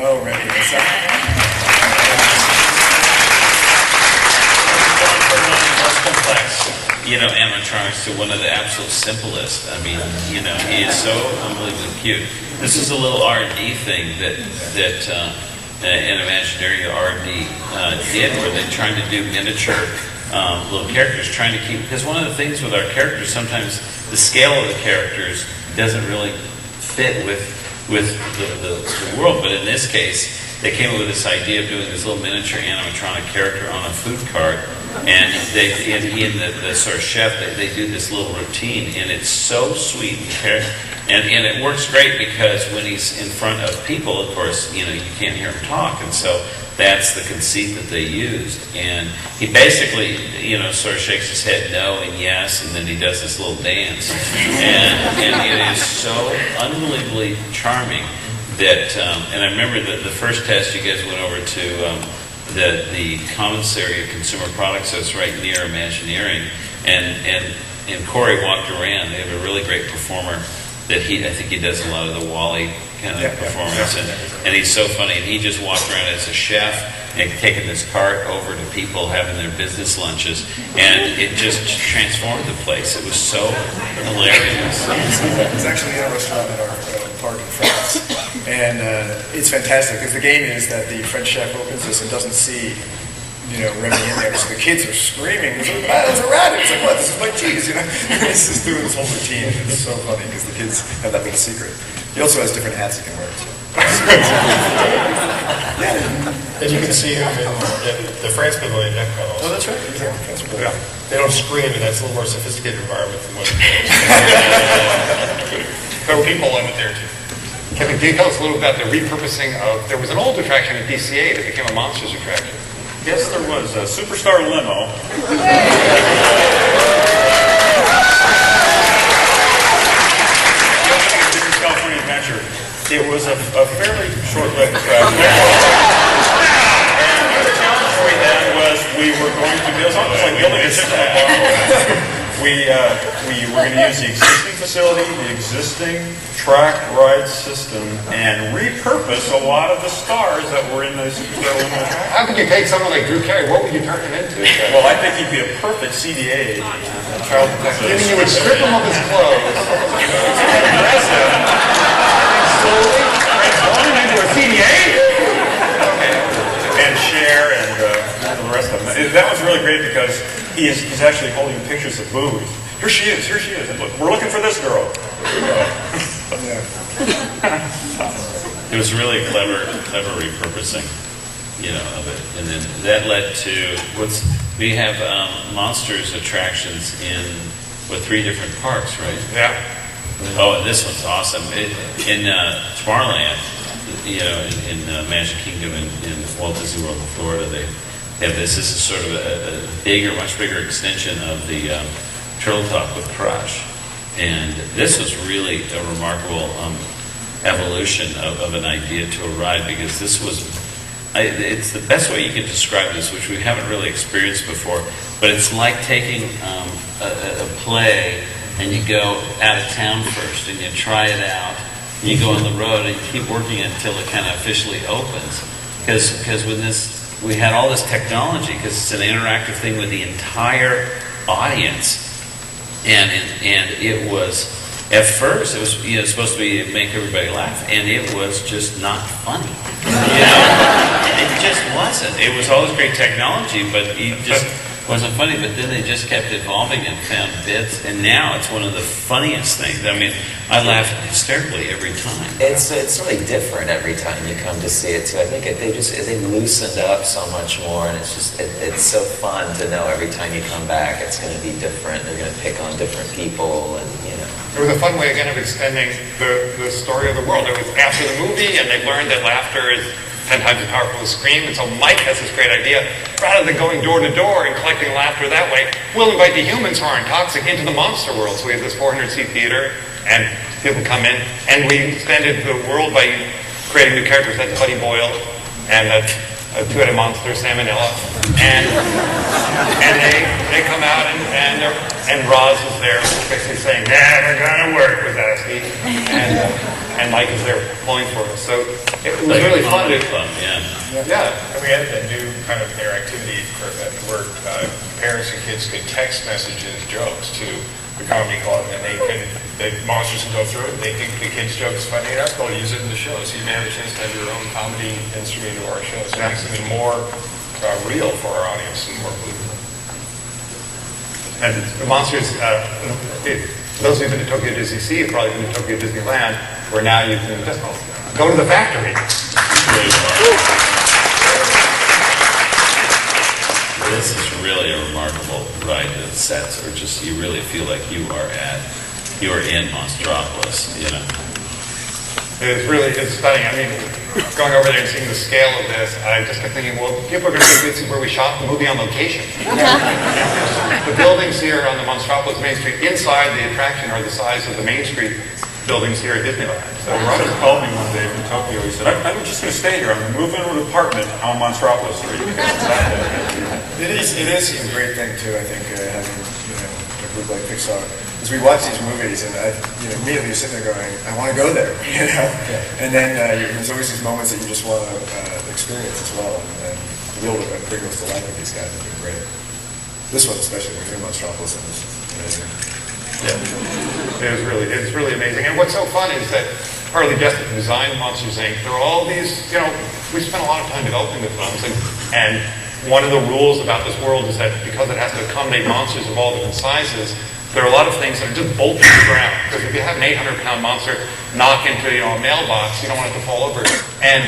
Oh, right. Animatronics to one of the absolute simplest. I mean, he is so unbelievably cute. This is a little R&D thing that an Imagineering R&D did, where they're trying to do miniature little characters, trying to keep, because one of the things with our characters, sometimes the scale of the characters doesn't really fit with the world, but in this case, they came up with this idea of doing this little miniature animatronic character on a food cart, and he and the sort of chef, they do this little routine, and it's so sweet, and it works great because when he's in front of people, of course, you can't hear him talk, and so that's the conceit that they used. And he basically, sort of shakes his head no and yes, and then he does this little dance, and it is so unbelievably charming. That and I remember the first test you guys went over to the commissary of consumer products that's right near Imagineering, and Corey walked around. They have a really great performer that I think he does a lot of the Wall-E kind of performance, and he's so funny. And he just walked around as a chef and taking this cart over to people having their business lunches, and it just transformed the place. It was so hilarious. It's actually in a restaurant at our park in France, and it's fantastic because the game is that the French chef opens this and doesn't see Remy in there, so the kids are screaming, there's a rat. It's like, what, this is my cheese, He's just doing this whole routine, and it's so funny because the kids have that little secret. He also has different hats he can wear, too. And you can see him in the France Pavilion neck panels. Oh, that's right. Yeah. They don't scream, and that's a little more sophisticated environment than what there are people in it there, too. Kevin, can you tell us a little about the repurposing of, there was an old attraction at DCA that became a Monsters attraction. Yes, there was a Superstar Limo. California Adventure. It was a fairly short-lived attraction. And the challenge we had was we were going to build, it's like building a chicken farm. We were going to use the existing facility, the existing track ride system, and repurpose a lot of the stars that were in the Superstar Limo. How could you take someone like Drew Carey? What would you turn him into? Well, I think he'd be a perfect CDA agent. Child protective. You would strip him of his clothes, dress him, slowly transform him into a CDA? And Cher and the rest of them. That was really great because he's actually holding pictures of boobs. Here she is. And look, we're looking for this girl. It was really clever repurposing, of it, and then that led to we have Monsters attractions in 3 different parks, right? Yeah. Oh, and this one's awesome. In Tomorrowland, in Magic Kingdom in Walt Disney World in Florida, they have this. This is sort of a much bigger extension of the Turtle Talk with Crush. And this was really a remarkable evolution of an idea to a ride, because this was, it's the best way you can describe this, which we haven't really experienced before, but it's like taking a play and you go out of town first and you try it out, and you go on the road and you keep working it until it kind of officially opens. Because with this, we had all this technology, because it's an interactive thing with the entire audience, and it was, at first it was supposed to be make everybody laugh, and it was just not funny. It just wasn't. It was all this great technology, but it just wasn't funny. But then they just kept evolving and found bits, and now it's one of the funniest things. I mean, I laugh hysterically every time. It's really different every time you come to see it too. I think they loosened up so much more, and it's so fun to know every time you come back it's going to be different. They're going to pick on different people, and It was a fun way again of extending the story of the world. It was after the movie, and they learned that laughter is 10 times as powerful as scream, and so Mike has this great idea. Rather than going door to door and collecting laughter that way, we'll invite the humans who aren't toxic into the monster world. So we have this 400-seat theater, and people come in, and we expanded the world by creating new characters. That's Buddy Boyle, and a two-headed monster, Salmonella, and they come out, and Roz is there, basically saying, "Never gonna work with us," and Mike is there pulling for us. So it was really fun to, yeah. And we had that new kind of interactivity where parents and kids could text messages jokes to the comedy club, and the monsters can go through it. They think the kids' jokes funny enough, they'll use it in the show. So you may have a chance to have your own comedy instrument into our show. So it makes it even more real for our audience and more believable. And the monsters, those who've been to Tokyo Disney Sea have probably been to Tokyo Disneyland, where now you can just go to the factory. This is really a remarkable ride. The sets are just, you really feel like you are in Monstropolis, you know. It's stunning. I mean, going over there and seeing the scale of this, I just kept thinking, well, people are going to think this is where we shot the movie on location. The buildings here on the Monstropolis Main Street, inside the attraction, are the size of the Main Street buildings here at Disneyland. So Roger called me one day from Tokyo. He said, I'm just going to stay here. I'm going to move into an apartment on Monstropolis Street. It is a great thing too. I think having a group like Pixar, as we watch these movies, and immediately you're sitting there going, I want to go there, And then there's always these moments that you just want to experience as well, and to be able to bring those to life with these guys has been great. This one especially, when you're in Monstropolis, it was amazing. Yeah, it's really amazing. And what's so fun is that Harley Jessup designed Monsters Inc. There are all these, we spent a lot of time developing the films, and one of the rules about this world is that because it has to accommodate monsters of all different sizes, there are a lot of things that are just bolted to the ground. Because if you have an 800-pound monster knock into a mailbox, you don't want it to fall over. And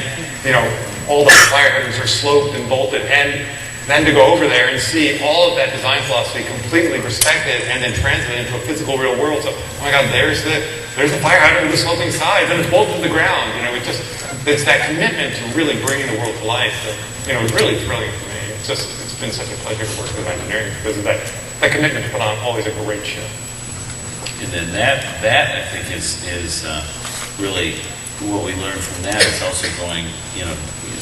all the fire hydrants are sloped and bolted, and then to go over there and see all of that design philosophy completely respected and then translated into a physical real world. So, oh my God, there's the fire hydrant with the sloping sides, and it's bolted to the ground. It's that commitment to really bringing the world to life that, is really thrilling for me. It's been such a pleasure to work with Imagineering because of that commitment to put on always a great show. And then that I think is really what we learned from that is also going,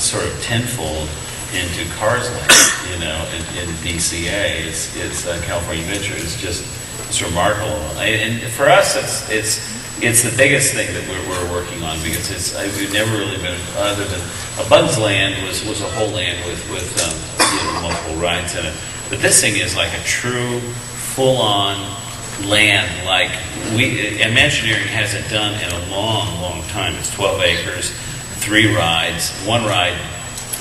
sort of tenfold into Cars Land, in DCA. It's California Adventure. It's remarkable, and for us, it's the biggest thing that we're working on because we've never really been other than a Bug's Land was a whole land with multiple rides in it, but this thing is like a true full-on land like Imagineering hasn't done in a long time. It's 12 acres, 3 rides, 1 ride.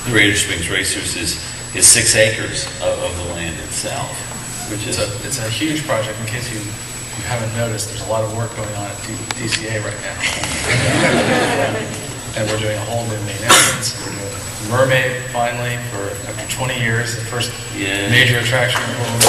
The Raider Springs Racers is 6 acres of the land itself, which is it's a huge project. In case you haven't noticed, there's a lot of work going on at DCA right now, and we're doing a whole new main entrance. We're doing Mermaid finally for after 20 years, the first major attraction in the world.